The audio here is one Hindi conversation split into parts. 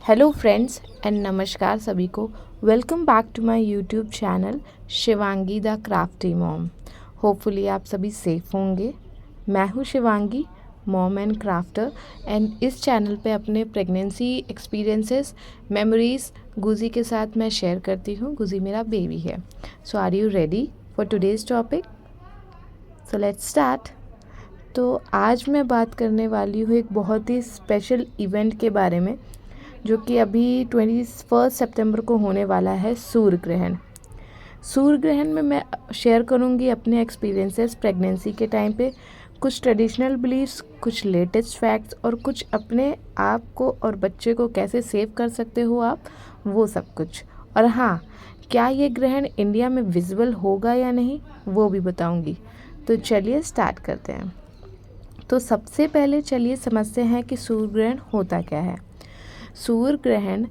हेलो फ्रेंड्स एंड नमस्कार सभी को। Welcome back to my YouTube channel Shivangi the crafty mom. Hopefully आप सभी सेफ होंगे। मैं हूँ Shivangi, mom and crafter, and इस चैनल पे अपने प्रेगनेंसी एक्सपीरियंसेस, मेमोरीज गुजी के साथ मैं शेयर करती हूँ। गुजी मेरा बेबी है। So are you ready for today's topic? So let's start. तो आज मैं बात करने वाली हूँ एक बहुत ही स्पेशल इवेंट के बारे में, जो कि अभी 21 सितंबर को होने वाला है, सूर्य ग्रहण। सूर्य ग्रहण में मैं शेयर करूंगी अपने एक्सपीरियंसेस प्रेगनेंसी के टाइम पे, कुछ ट्रेडिशनल बिलीव्स, कुछ लेटेस्ट फैक्ट्स और कुछ अपने आप को और बच्चे को कैसे सेव कर सकते हो आप, वो सब कुछ। और हाँ, क्या ये ग्रहण इंडिया में विजिबल होगा या नहीं वो भी बताऊंगी। तो चलिए स्टार्ट करते हैं। तो सबसे पहले चलिए समझते हैं कि सूर्य ग्रहण होता क्या है। सूर्य ग्रहण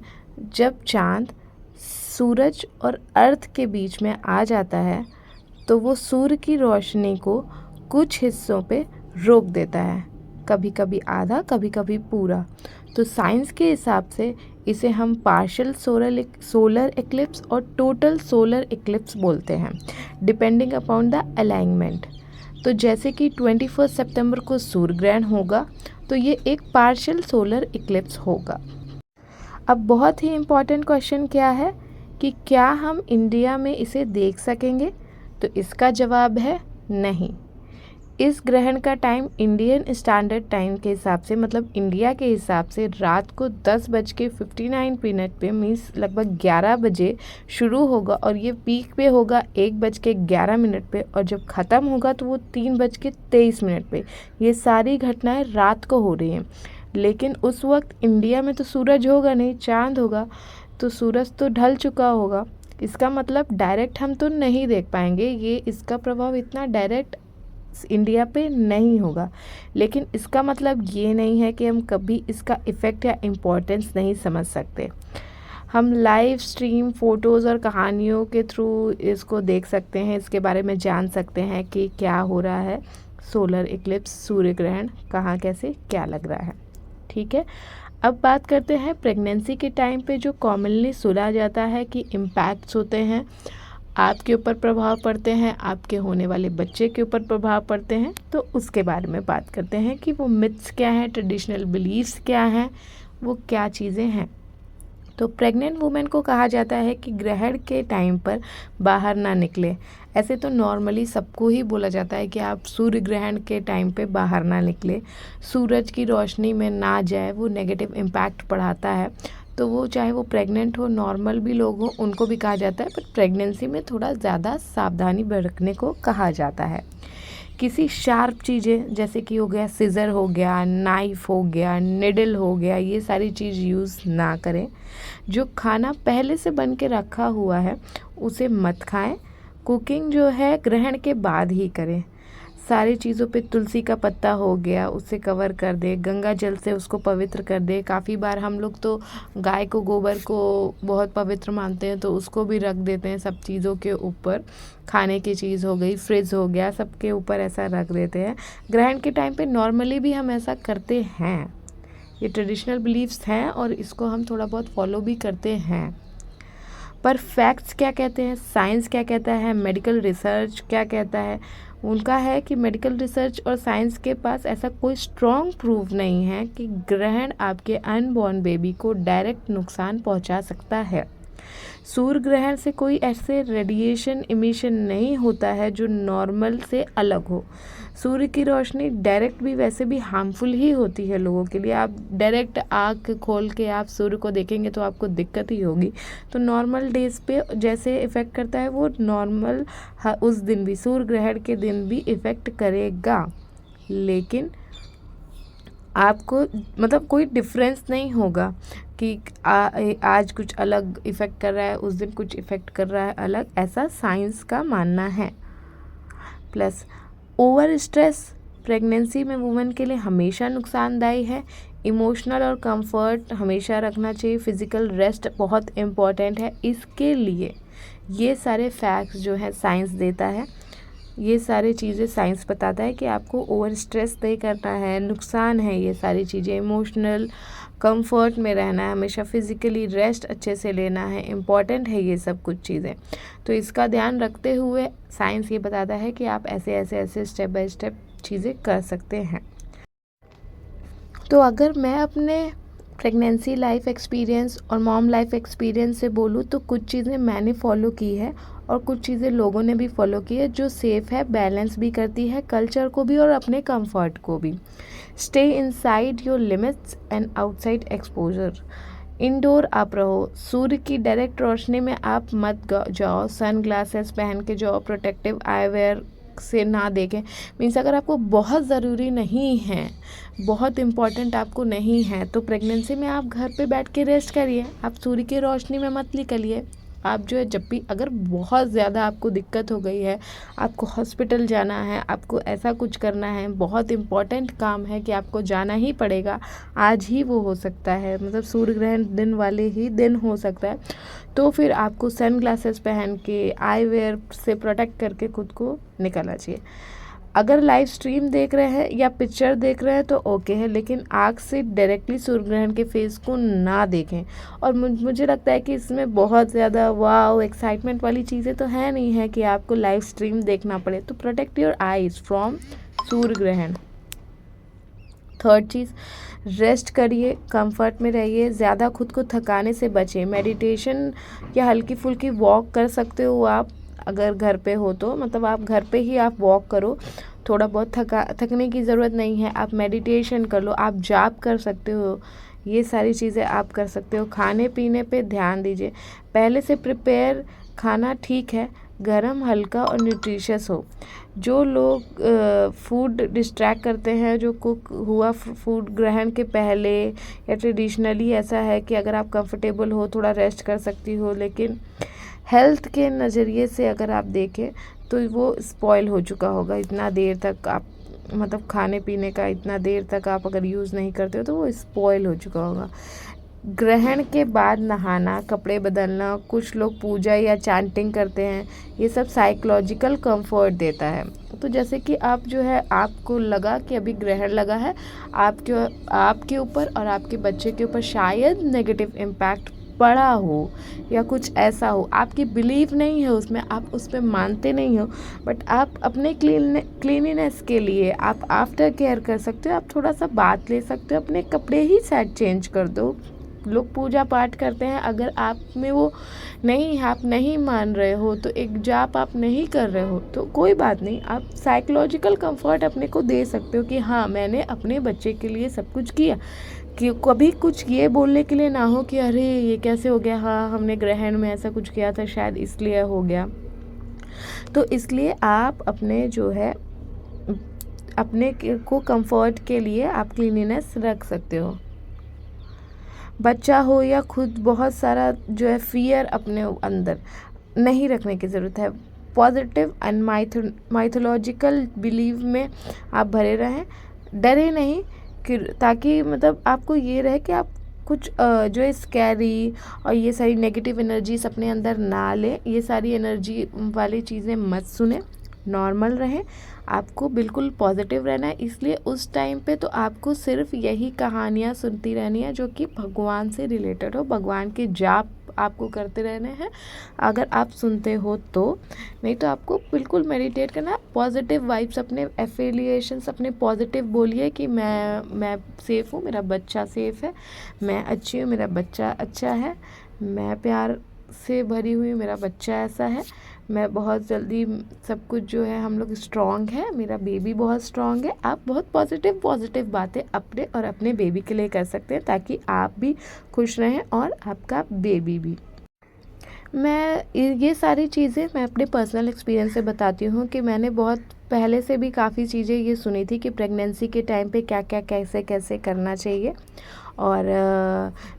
जब चांद सूरज और अर्थ के बीच में आ जाता है तो वो सूर्य की रोशनी को कुछ हिस्सों पे रोक देता है, कभी कभी आधा, कभी कभी पूरा। तो साइंस के हिसाब से इसे हम पार्शियल सोलर इक्लिप्स और टोटल सोलर इक्लिप्स बोलते हैं, डिपेंडिंग अपॉन द अलाइनमेंट। तो जैसे कि 21 सितंबर को सूर्य ग्रहण होगा तो ये एक पार्शियल सोलर इक्लिप्स होगा। अब बहुत ही इम्पॉर्टेंट क्वेश्चन क्या है कि क्या हम इंडिया में इसे देख सकेंगे? तो इसका जवाब है नहीं। इस ग्रहण का टाइम इंडियन स्टैंडर्ड टाइम के हिसाब से, मतलब इंडिया के हिसाब से, रात को 10:59 पे, मीन्स लगभग 11 बजे शुरू होगा और ये पीक पे होगा 1:11 पे, और जब ख़त्म होगा तो वो 3:23 पे। ये सारी घटनाएं रात को हो रही हैं। लेकिन उस वक्त इंडिया में तो सूरज होगा नहीं, चांद होगा, तो सूरज तो ढल चुका होगा। इसका मतलब डायरेक्ट हम तो नहीं देख पाएंगे, ये इसका प्रभाव इतना डायरेक्ट इंडिया पे नहीं होगा। लेकिन इसका मतलब ये नहीं है कि हम कभी इसका इफ़ेक्ट या इम्पोर्टेंस नहीं समझ सकते। हम लाइव स्ट्रीम फ़ोटोज़ और कहानियों के थ्रू इसको देख सकते हैं, इसके बारे में जान सकते हैं कि क्या हो रहा है। सोलर इक्लिप्स, सूर्य ग्रहण, कहाँ कैसे क्या लग रहा है। ठीक है, अब बात करते हैं प्रेगनेंसी के टाइम पे जो कॉमनली सुना जाता है कि इम्पैक्ट्स होते हैं, आपके ऊपर प्रभाव पड़ते हैं, आपके होने वाले बच्चे के ऊपर प्रभाव पड़ते हैं। तो उसके बारे में बात करते हैं कि वो मिथ्स क्या हैं, ट्रेडिशनल बिलीव्स क्या हैं, वो क्या चीज़ें हैं। तो प्रेग्नेंट वुमेन को कहा जाता है कि ग्रहण के टाइम पर बाहर ना निकले। ऐसे तो नॉर्मली सबको ही बोला जाता है कि आप सूर्य ग्रहण के टाइम पे बाहर ना निकले, सूरज की रोशनी में ना जाए, वो नेगेटिव इम्पैक्ट पड़ाता है। तो वो चाहे वो प्रेग्नेंट हो, नॉर्मल भी लोग हों, उनको भी कहा जाता है, पर प्रेगनेंसी में थोड़ा ज़्यादा सावधानी बरतने को कहा जाता है। किसी शार्प चीज़ें जैसे कि हो गया सिज़र, हो गया नाइफ़, हो गया निडल, हो गया, ये सारी चीज़ यूज़ ना करें। जो खाना पहले से बन के रखा हुआ है उसे मत खाएं। कुकिंग जो है ग्रहण के बाद ही करें। सारी चीज़ों पे तुलसी का पत्ता हो गया, उसे कवर कर दे, गंगा जल से उसको पवित्र कर दे। काफ़ी बार हम लोग तो गाय को, गोबर को बहुत पवित्र मानते हैं, तो उसको भी रख देते हैं सब चीज़ों के ऊपर। खाने की चीज़ हो गई, फ्रिज हो गया, सबके ऊपर ऐसा रख देते हैं। ग्रहण के टाइम पे नॉर्मली भी हम ऐसा करते हैं। ये ट्रेडिशनल बिलीव्स हैं और इसको हम थोड़ा बहुत फॉलो भी करते हैं। पर फैक्ट्स क्या कहते हैं, साइंस क्या कहता है, मेडिकल रिसर्च क्या कहता है? उनका है कि मेडिकल रिसर्च और साइंस के पास ऐसा कोई स्ट्रॉन्ग प्रूफ नहीं है कि ग्रहण आपके अनबॉर्न बेबी को डायरेक्ट नुकसान पहुंचा सकता है। सूर्य ग्रहण से कोई ऐसे रेडिएशन इमिशन नहीं होता है जो नॉर्मल से अलग हो। सूर्य की रोशनी डायरेक्ट भी वैसे भी हार्मफुल ही होती है लोगों के लिए। आप डायरेक्ट आँख खोल के आप सूर्य को देखेंगे तो आपको दिक्कत ही होगी। तो नॉर्मल डेज पे जैसे इफ़ेक्ट करता है वो नॉर्मल उस दिन भी, सूर्य ग्रहण के दिन भी इफ़ेक्ट करेगा। लेकिन आपको मतलब कोई डिफरेंस नहीं होगा कि आज कुछ अलग इफ़ेक्ट कर रहा है, उस दिन कुछ इफ़ेक्ट कर रहा है अलग, ऐसा साइंस का मानना है। प्लस ओवर स्ट्रेस प्रेगनेंसी में वुमेन के लिए हमेशा नुकसानदायी है। इमोशनल और कंफर्ट हमेशा रखना चाहिए। फिज़िकल रेस्ट बहुत इम्पॉर्टेंट है इसके लिए। ये सारे फैक्ट्स जो है साइंस देता है, ये सारी चीज़ें साइंस बताता है कि आपको ओवर स्ट्रेस नहीं करना है, नुकसान है ये सारी चीज़ें। इमोशनल कंफर्ट में रहना है, हमेशा फिज़िकली रेस्ट अच्छे से लेना है, इम्पॉर्टेंट है ये सब कुछ चीज़ें। तो इसका ध्यान रखते हुए साइंस ये बताता है कि आप ऐसे ऐसे ऐसे स्टेप बाय स्टेप चीज़ें कर सकते हैं। तो अगर मैं अपने प्रेगनेंसी लाइफ एक्सपीरियंस और मॉम लाइफ एक्सपीरियंस से बोलूँ तो कुछ चीज़ें मैंने फॉलो की है और कुछ चीज़ें लोगों ने भी फॉलो की है जो सेफ़ है, बैलेंस भी करती है कल्चर को भी और अपने कंफर्ट को भी। Stay inside your limits and outside exposure. Indoor आप रहो, सूर्य की डायरेक्ट रोशनी में आप मत जाओ, सन ग्लासेस पहन के जाओ, प्रोटेक्टिव आईवेयर से ना देखें। मीन्स अगर आपको बहुत ज़रूरी नहीं है, बहुत इम्पॉर्टेंट आपको नहीं है, तो प्रेगनेंसी में आप घर पे बैठ के रेस्ट करिए, आप सूर्य की रोशनी में मत निकलिए। आप जो है जब भी अगर बहुत ज़्यादा आपको दिक्कत हो गई है, आपको हॉस्पिटल जाना है, आपको ऐसा कुछ करना है, बहुत इम्पॉर्टेंट काम है कि आपको जाना ही पड़ेगा, आज ही वो हो सकता है, मतलब सूर्य ग्रहण दिन वाले ही दिन हो सकता है, तो फिर आपको सन ग्लासेस पहन के आई वेयर से प्रोटेक्ट करके खुद को निकलना चाहिए। अगर लाइव स्ट्रीम देख रहे हैं या पिक्चर देख रहे हैं तो ओके है, लेकिन आँख से डायरेक्टली सूर्य ग्रहण के फेस को ना देखें। और मुझे लगता है कि इसमें बहुत ज़्यादा वाव एक्साइटमेंट वाली चीज़ें तो है नहीं है कि आपको लाइव स्ट्रीम देखना पड़े। तो प्रोटेक्ट योर आईज फ्रॉम सूर्य ग्रहण। थर्ड चीज़, रेस्ट करिए, कंफर्ट में रहिए, ज़्यादा खुद को थकाने से बचें। मेडिटेशन या हल्की फुल्की वॉक कर सकते हो आप, अगर घर पे हो तो, मतलब आप घर पे ही आप वॉक करो, थोड़ा बहुत थकने की ज़रूरत नहीं है। आप मेडिटेशन कर लो, आप जाप कर सकते हो, ये सारी चीज़ें आप कर सकते हो। खाने पीने पे ध्यान दीजिए, पहले से प्रिपेयर खाना ठीक है, गरम, हल्का और न्यूट्रिशियस हो। जो लोग फूड डिस्ट्रैक्ट करते हैं, जो कुक हुआ फूड ग्रहण के पहले या ट्रेडिशनली ऐसा है कि अगर आप कंफर्टेबल हो थोड़ा रेस्ट कर सकती हो, लेकिन हेल्थ के नज़रिए से अगर आप देखें तो वो स्पॉइल हो चुका होगा। इतना देर तक आप मतलब खाने पीने का इतना देर तक आप अगर यूज़ नहीं करते हो तो वो स्पॉइल हो चुका होगा। ग्रहण के बाद नहाना, कपड़े बदलना, कुछ लोग पूजा या चैंटिंग करते हैं, ये सब साइकोलॉजिकल कंफर्ट देता है। तो जैसे कि आप जो है आपको लगा कि अभी ग्रहण लगा है, आपके ऊपर और आपके बच्चे के ऊपर शायद नेगेटिव इम्पैक्ट पड़ा हो या कुछ ऐसा हो, आपकी बिलीव नहीं है उसमें, आप उस पर मानते नहीं हो, बट आप अपने क्लीनिनेस के लिए आप आफ्टर केयर कर सकते हो। आप थोड़ा सा बात ले सकते हो, अपने कपड़े ही सेट चेंज कर दो। लोग पूजा पाठ करते हैं, अगर आप में वो नहीं है, आप नहीं मान रहे हो, तो एक जाप आप नहीं कर रहे हो तो कोई बात नहीं, आप साइकोलॉजिकल कंफर्ट अपने को दे सकते हो कि हाँ मैंने अपने बच्चे के लिए सब कुछ किया। कि कभी कुछ ये बोलने के लिए ना हो कि अरे ये कैसे हो गया, हाँ हमने ग्रहण में ऐसा कुछ किया था शायद इसलिए हो गया। तो इसलिए आप अपने जो है अपने को कंफर्ट के लिए आप क्लीनिनेस रख सकते हो। बच्चा हो या खुद, बहुत सारा जो है फियर अपने अंदर नहीं रखने की ज़रूरत है। पॉजिटिव एंड माइथोलॉजिकल बिलीव में आप भरे रहें, डरे नहीं, कि ताकि मतलब आपको ये रहे कि आप कुछ जो है स्कैरी और ये सारी नेगेटिव एनर्जीज अपने अंदर ना लें, ये सारी एनर्जी वाली चीज़ें मत सुने, नॉर्मल रहें। आपको बिल्कुल पॉजिटिव रहना है, इसलिए उस टाइम पे तो आपको सिर्फ यही कहानियाँ सुनती रहनी है जो कि भगवान से रिलेटेड हो, भगवान के जाप आपको करते रहने हैं अगर आप सुनते हो तो। नहीं तो आपको बिल्कुल मेडिटेट करना, पॉजिटिव वाइब्स, अपने एफिलिएशंस अपने पॉजिटिव बोलिए कि मैं सेफ़ हूँ, मेरा बच्चा सेफ़ है, मैं अच्छी हूँ, मेरा बच्चा अच्छा है, मैं प्यार से भरी हुई, मेरा बच्चा ऐसा है, मैं बहुत जल्दी सब कुछ जो है हम लोग स्ट्रॉन्ग है, मेरा बेबी बहुत स्ट्रॉन्ग है। आप बहुत पॉजिटिव बातें अपने और अपने बेबी के लिए कर सकते हैं ताकि आप भी खुश रहें और आपका बेबी भी। मैं ये सारी चीज़ें मैं अपने पर्सनल एक्सपीरियंस से बताती हूँ कि मैंने बहुत पहले से भी काफ़ी चीज़ें ये सुनी थी कि प्रेगनेंसी के टाइम पे क्या क्या कैसे कैसे करना चाहिए। और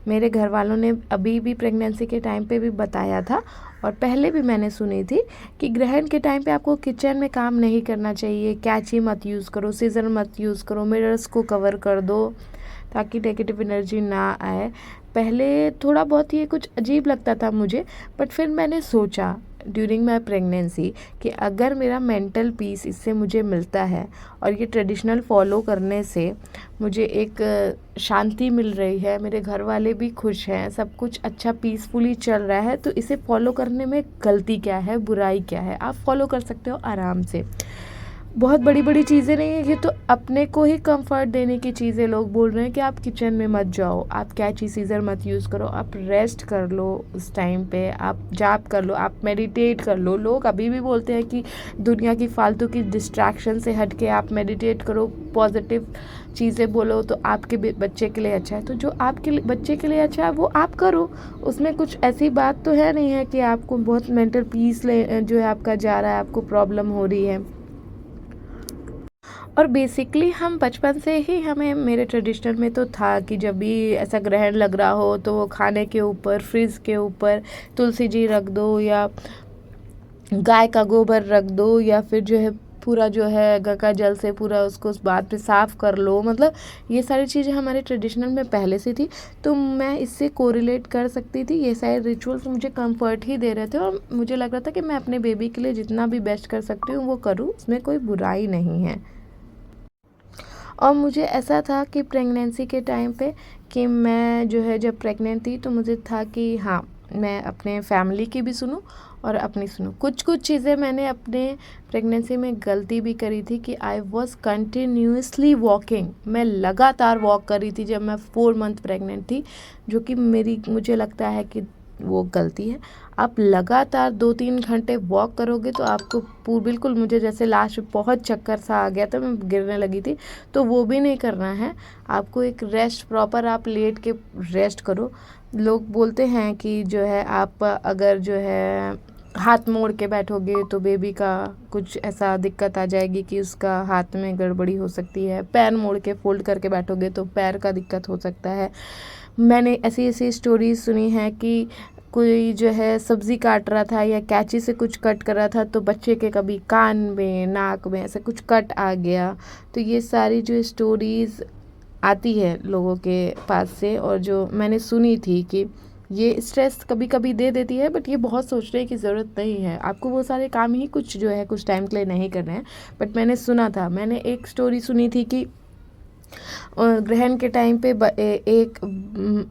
मेरे घर वालों ने अभी भी प्रेगनेंसी के टाइम पे भी बताया था, और पहले भी मैंने सुनी थी कि ग्रहण के टाइम पे आपको किचन में काम नहीं करना चाहिए, कैंची मत यूज़ करो, सीज़र मत यूज़ करो, मिरर्स को कवर कर दो ताकि नेगेटिव एनर्जी ना आए। पहले थोड़ा बहुत ये कुछ अजीब लगता था मुझे, बट फिर मैंने सोचा ड्यूरिंग माई प्रेगनेंसी कि अगर मेरा मेंटल पीस इससे मुझे मिलता है और ये ट्रेडिशनल फॉलो करने से मुझे एक शांति मिल रही है, मेरे घर वाले भी खुश हैं, सब कुछ अच्छा पीसफुली चल रहा है, तो इसे फॉलो करने में गलती क्या है, बुराई क्या है? आप फॉलो कर सकते हो आराम से। बहुत बड़ी बड़ी चीज़ें नहीं है, ये तो अपने को ही कंफर्ट देने की चीज़ें। लोग बोल रहे हैं कि आप किचन में मत जाओ, आप कैची सीजर मत यूज़ करो, आप रेस्ट कर लो उस टाइम पे, आप जाप कर लो, आप मेडिटेट कर लो। लोग अभी भी बोलते हैं कि दुनिया की फालतू की डिस्ट्रैक्शन से हट के आप मेडिटेट करो, पॉजिटिव चीज़ें बोलो तो आपके बच्चे के लिए अच्छा है। तो जो आपके बच्चे के लिए अच्छा है वो आप करो, उसमें कुछ ऐसी बात तो है नहीं है कि आपको बहुत मेंटल पीस जो है आपका जा रहा है, आपको प्रॉब्लम हो रही है। और बेसिकली हम बचपन से ही, हमें मेरे ट्रेडिशनल में तो था कि जब भी ऐसा ग्रहण लग रहा हो तो वो खाने के ऊपर, फ्रिज के ऊपर तुलसी जी रख दो, या गाय का गोबर रख दो, या फिर जो है पूरा जो है गंगा जल से पूरा उसको उस बात पे साफ़ कर लो। मतलब ये सारी चीज़ें हमारे ट्रेडिशनल में पहले से थी, तो मैं इससे कोरिलेट कर सकती थी। ये सारे रिचुअल्स मुझे कंफर्ट ही दे रहे थे और मुझे लग रहा था कि मैं अपने बेबी के लिए जितना भी बेस्ट कर सकती हूँ वो करूँ, उसमें कोई बुराई नहीं है। और मुझे ऐसा था कि प्रेगनेंसी के टाइम पे कि मैं जो है जब प्रेग्नेंट थी तो मुझे था कि हाँ, मैं अपने फैमिली की भी सुनूं और अपनी सुनूं। कुछ कुछ चीज़ें मैंने अपने प्रेगनेंसी में गलती भी करी थी कि आई वॉज कंटिन्यूसली वॉकिंग। मैं लगातार वॉक कर रही थी जब मैं 4 मंथ प्रेग्नेंट थी, जो कि मुझे लगता है कि वो गलती है। आप लगातार 2-3 घंटे वॉक करोगे तो आपको बिल्कुल, मुझे जैसे लास्ट में बहुत चक्कर सा आ गया था, मैं गिरने लगी थी, तो वो भी नहीं करना है आपको। एक रेस्ट प्रॉपर आप लेट के रेस्ट करो। लोग बोलते हैं कि जो है आप अगर जो है हाथ मोड़ के बैठोगे तो बेबी का कुछ ऐसा दिक्कत आ जाएगी कि उसका हाथ में गड़बड़ी हो सकती है। पैर मोड़ के फोल्ड करके बैठोगे तो पैर का दिक्कत हो सकता है। मैंने ऐसी ऐसी स्टोरीज सुनी है कि कोई जो है सब्ज़ी काट रहा था या कैंची से कुछ कट कर रहा था तो बच्चे के कभी कान में, नाक में ऐसे कुछ कट आ गया। तो ये सारी जो स्टोरीज़ आती है लोगों के पास से और जो मैंने सुनी थी कि ये स्ट्रेस कभी कभी दे देती है, बट ये बहुत सोचने की ज़रूरत नहीं है। आपको वो सारे काम ही कुछ जो है कुछ टाइम के लिए नहीं करने हैं। बट मैंने सुना था, मैंने एक स्टोरी सुनी थी कि ग्रहण के टाइम पे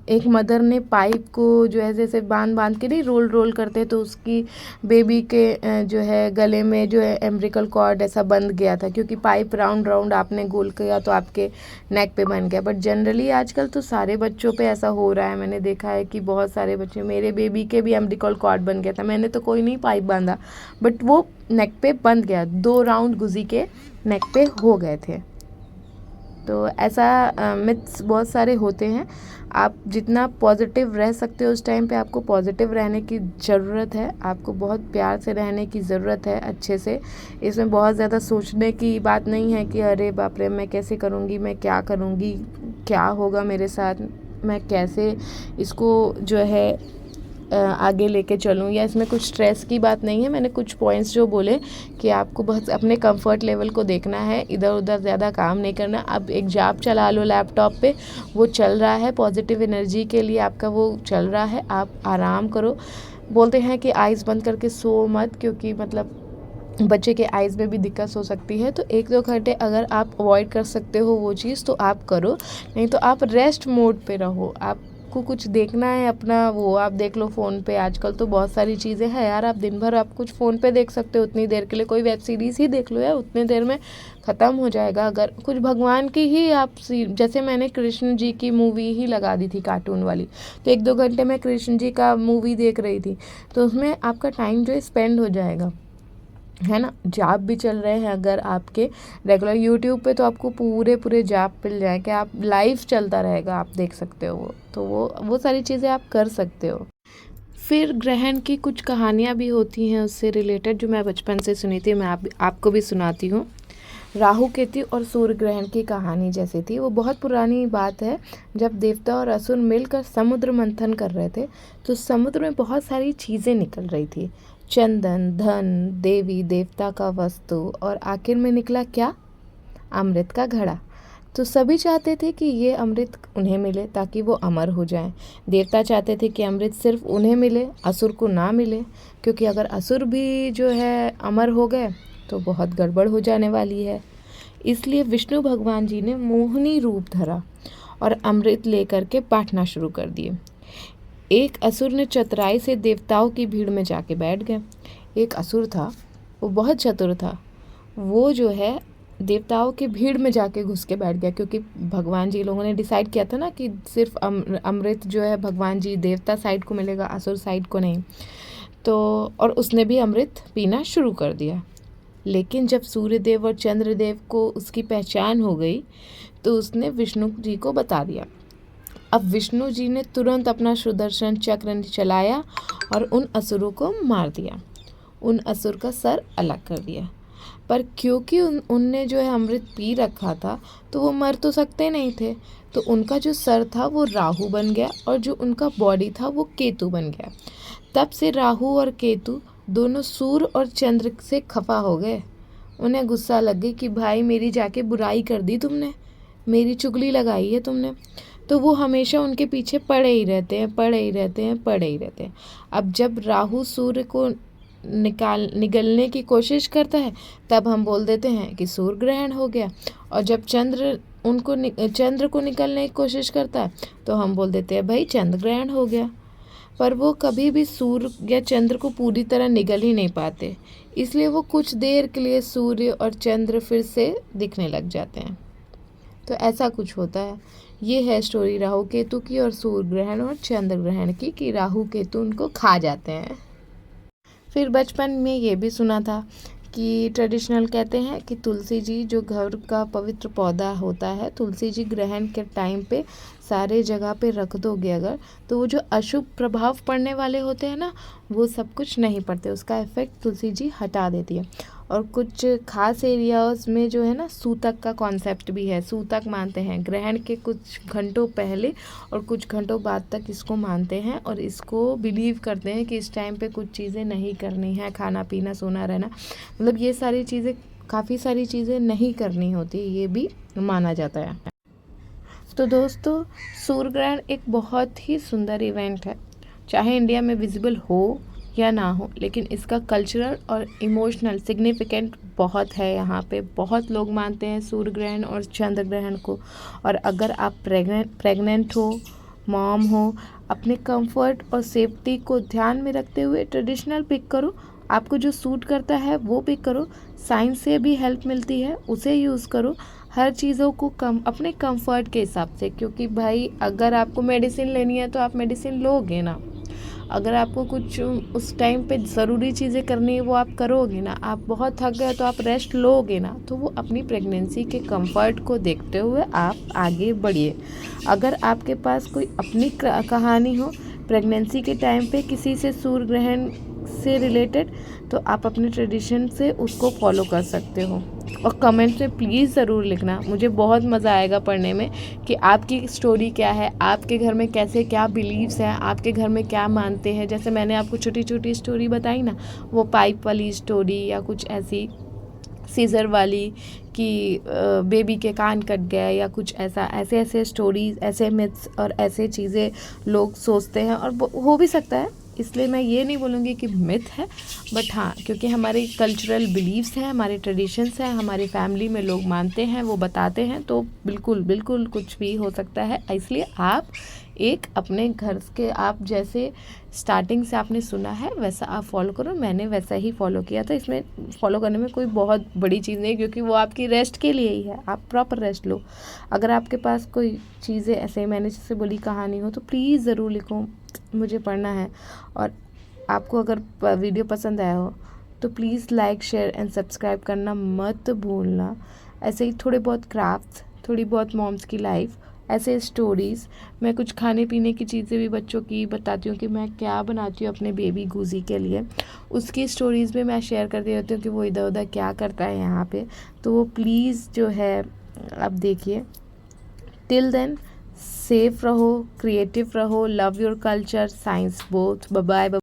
एक मदर ने पाइप को जो है जैसे बांध बांध के नहीं रोल रोल करते, तो उसकी बेबी के जो है गले में जो है एम्ब्रिकल कॉर्ड ऐसा बंध गया था, क्योंकि पाइप राउंड राउंड आपने गोल किया तो आपके नेक पे बन गया। बट जनरली आजकल तो सारे बच्चों पे ऐसा हो रहा है। मैंने देखा है कि बहुत सारे बच्चे, मेरे बेबी के भी एम्ब्रिकल कॉर्ड बन गया था। मैंने तो कोई नहीं पाइप बांधा, बट वो नेक पे बंध गया, 2 राउंड गुजी के नेक पे हो गए थे। तो ऐसा मिथ्स बहुत सारे होते हैं। आप जितना पॉजिटिव रह सकते हो उस टाइम पे आपको पॉजिटिव रहने की ज़रूरत है, आपको बहुत प्यार से रहने की ज़रूरत है, अच्छे से। इसमें बहुत ज़्यादा सोचने की बात नहीं है कि अरे बाप रे मैं कैसे करूँगी, मैं क्या करूँगी, क्या होगा मेरे साथ, मैं कैसे इसको जो है आगे लेके चलूँ, या इसमें कुछ स्ट्रेस की बात नहीं है। मैंने कुछ पॉइंट्स जो बोले कि आपको बस अपने कंफर्ट लेवल को देखना है, इधर उधर ज़्यादा काम नहीं करना। अब एक जाप चला लो लैपटॉप पे, वो चल रहा है, पॉजिटिव एनर्जी के लिए आपका वो चल रहा है, आप आराम करो। बोलते हैं कि आइज़ बंद करके सो मत, क्योंकि मतलब बच्चे के आइज़ में भी दिक्कत हो सकती है। तो 1-2 घंटे अगर आप अवॉइड कर सकते हो वो चीज़ तो आप करो, नहीं तो आप रेस्ट मोड पे रहो। आपको कुछ देखना है अपना, वो आप देख लो फ़ोन पे। आजकल तो बहुत सारी चीज़ें हैं यार, आप दिन भर आप कुछ फ़ोन पे देख सकते हो, उतनी देर के लिए कोई वेब सीरीज़ ही देख लो यार, उतनी देर में ख़त्म हो जाएगा। अगर कुछ भगवान की ही आप जैसे मैंने कृष्ण जी की मूवी ही लगा दी थी कार्टून वाली, तो 1-2 घंटे मैं कृष्ण जी का मूवी देख रही थी, तो उसमें आपका टाइम जो है स्पेंड हो जाएगा, है ना। जाप भी चल रहे हैं अगर आपके रेगुलर यूट्यूब पे, तो आपको पूरे जाप मिल जाएंगे, आप लाइव चलता रहेगा, आप देख सकते हो वो। तो वो सारी चीज़ें आप कर सकते हो। फिर ग्रहण की कुछ कहानियाँ भी होती हैं उससे रिलेटेड, जो मैं बचपन से सुनी थी, मैं आपको भी सुनाती हूँ। राहु केतु और सूर्य ग्रहण की कहानी जैसी थी। वो बहुत पुरानी बात है, जब देवता और असुर मिलकर समुद्र मंथन कर रहे थे, तो समुद्र में बहुत सारी चीज़ें निकल रही थी, चंदन, धन, देवी देवता का वस्तु, और आखिर में निकला क्या? अमृत का घड़ा। तो सभी चाहते थे कि ये अमृत उन्हें मिले ताकि वो अमर हो जाएं। देवता चाहते थे कि अमृत सिर्फ उन्हें मिले, असुर को ना मिले, क्योंकि अगर असुर भी जो है अमर हो गए तो बहुत गड़बड़ हो जाने वाली है। इसलिए विष्णु भगवान जी ने मोहिनी रूप धरा और अमृत लेकर के बांटना शुरू कर दिए। एक असुर ने चतुराई से देवताओं की भीड़ में जाके बैठ गए। एक असुर था, वो बहुत चतुर था। वो जो है देवताओं की भीड़ में जाके घुस के बैठ गया, क्योंकि भगवान जी लोगों ने डिसाइड किया था ना कि सिर्फ अमृत जो है भगवान जी देवता साइड को मिलेगा, असुर साइड को नहीं। तो और उसने भी अमृत पीना शुरू कर दिया। लेकिन जब सूर्यदेव और चंद्रदेव को उसकी पहचान हो गई तो उसने विष्णु जी को बता दिया। अब विष्णु जी ने तुरंत अपना सुदर्शन चक्र चलाया और उन असुरों को मार दिया, उन असुर का सर अलग कर दिया। पर क्योंकि उनने जो है अमृत पी रखा था तो वो मर तो सकते नहीं थे, तो उनका जो सर था वो राहु बन गया और जो उनका बॉडी था वो केतु बन गया। तब से राहु और केतु दोनों सूर्य और चंद्र से खफा हो गए। उन्हें गुस्सा लग गई कि भाई मेरी जाके बुराई कर दी तुमने, मेरी चुगली लगाई है तुमने। तो वो हमेशा उनके पीछे पड़े ही रहते हैं। अब जब राहु सूर्य को निगलने की कोशिश करता है तब हम बोल देते हैं कि सूर्य ग्रहण हो गया, और जब चंद्र को निकलने की कोशिश करता है तो हम बोल देते हैं भाई चंद्र ग्रहण हो गया। पर वो कभी भी सूर्य या चंद्र को पूरी तरह निगल ही नहीं पाते, इसलिए वो कुछ देर के लिए सूर्य और चंद्र फिर से दिखने लग जाते हैं। तो ऐसा कुछ होता है। ये है स्टोरी राहु केतु की और सूर्य ग्रहण और चंद्र ग्रहण की, कि राहु केतु उनको खा जाते हैं। फिर बचपन में ये भी सुना था कि ट्रेडिशनल कहते हैं कि तुलसी जी जो घर का पवित्र पौधा होता है, तुलसी जी ग्रहण के टाइम पे सारे जगह पे रख दोगे अगर, तो वो जो अशुभ प्रभाव पड़ने वाले होते हैं ना, वो सब कुछ नहीं पड़ते, उसका इफेक्ट तुलसी जी हटा देती है। और कुछ खास एरियाज में जो है ना सूतक का कॉन्सेप्ट भी है, सूतक मानते हैं ग्रहण के कुछ घंटों पहले और कुछ घंटों बाद तक इसको मानते हैं, और इसको बिलीव करते हैं कि इस टाइम पे कुछ चीज़ें नहीं करनी है, खाना पीना सोना रहना, मतलब ये सारी चीज़ें, काफ़ी सारी चीज़ें नहीं करनी होती, ये भी माना जाता है। तो दोस्तों, सूर्य ग्रहण एक बहुत ही सुंदर इवेंट है, चाहे इंडिया में विजिबल हो या ना हो, लेकिन इसका कल्चरल और इमोशनल सिग्निफिकेंट बहुत है। यहाँ पे बहुत लोग मानते हैं सूर्य ग्रहण और चंद्र ग्रहण को। और अगर आप प्रेग्नेंट हो, मॉम हो, अपने कंफर्ट और सेफ्टी को ध्यान में रखते हुए ट्रेडिशनल पिक करो, आपको जो सूट करता है वो पिक करो। साइंस से भी हेल्प मिलती है, उसे यूज़ करो। हर चीज़ों को अपने कंफर्ट के हिसाब से, क्योंकि भाई अगर आपको मेडिसिन लेनी है तो आप मेडिसिन लोगे ना, अगर आपको कुछ उस टाइम पे ज़रूरी चीज़ें करनी है वो आप करोगे ना, आप बहुत थक गए तो आप रेस्ट लोगे ना। तो वो अपनी प्रेगनेंसी के कंफर्ट को देखते हुए आप आगे बढ़िए। अगर आपके पास कोई अपनी कहानी हो प्रेगनेंसी के टाइम पे किसी से सूर्य ग्रहण से रिलेटेड, तो आप अपने ट्रेडिशन से उसको फॉलो कर सकते हो। और कमेंट में प्लीज़ ज़रूर लिखना, मुझे बहुत मज़ा आएगा पढ़ने में कि आपकी स्टोरी क्या है, आपके घर में कैसे क्या बिलीव्स हैं, आपके घर में क्या मानते हैं। जैसे मैंने आपको छोटी छोटी स्टोरी बताई ना, वो पाइप वाली स्टोरी या कुछ ऐसी सीज़र वाली कि बेबी के कान कट गया या कुछ ऐसा, ऐसे स्टोरीज, ऐसे मिथ्स और ऐसे चीज़ें लोग सोचते हैं, और हो भी सकता है, इसलिए मैं ये नहीं बोलूँगी कि मिथ है, बट हाँ, क्योंकि हमारे कल्चरल बिलीव्स हैं, हमारे ट्रेडिशंस हैं, हमारी फैमिली में लोग मानते हैं, वो बताते हैं, तो बिल्कुल कुछ भी हो सकता है। इसलिए आप एक अपने घर के, आप जैसे स्टार्टिंग से आपने सुना है वैसा आप फॉलो करो। मैंने वैसा ही फॉलो किया था, इसमें फॉलो करने में कोई बहुत बड़ी चीज़ नहीं, क्योंकि वो आपकी रेस्ट के लिए ही है, आप प्रॉपर रेस्ट लो। अगर आपके पास कोई चीज़ें ऐसे मैंने जैसे बोली कहानी हो तो प्लीज़ ज़रूर लिखो, मुझे पढ़ना है। और आपको अगर वीडियो पसंद आया हो तो please like, share and subscribe करना मत भूलना। ऐसे ही थोड़े बहुत क्राफ्ट्स, थोड़ी बहुत मॉम्स की लाइफ, ऐसे स्टोरीज़, मैं कुछ खाने पीने की चीज़ें भी बच्चों की बताती हूँ कि मैं क्या बनाती हूँ अपने बेबी गूजी के लिए, उसकी स्टोरीज़ भी मैं शेयर करती रहती हूँ कि वो इधर उधर क्या करता है यहाँ पे। तो वो प्लीज़ जो है आप देखिए। टिल देन सेफ रहो, क्रिएटिव रहो, love your culture, science both. Bye bye.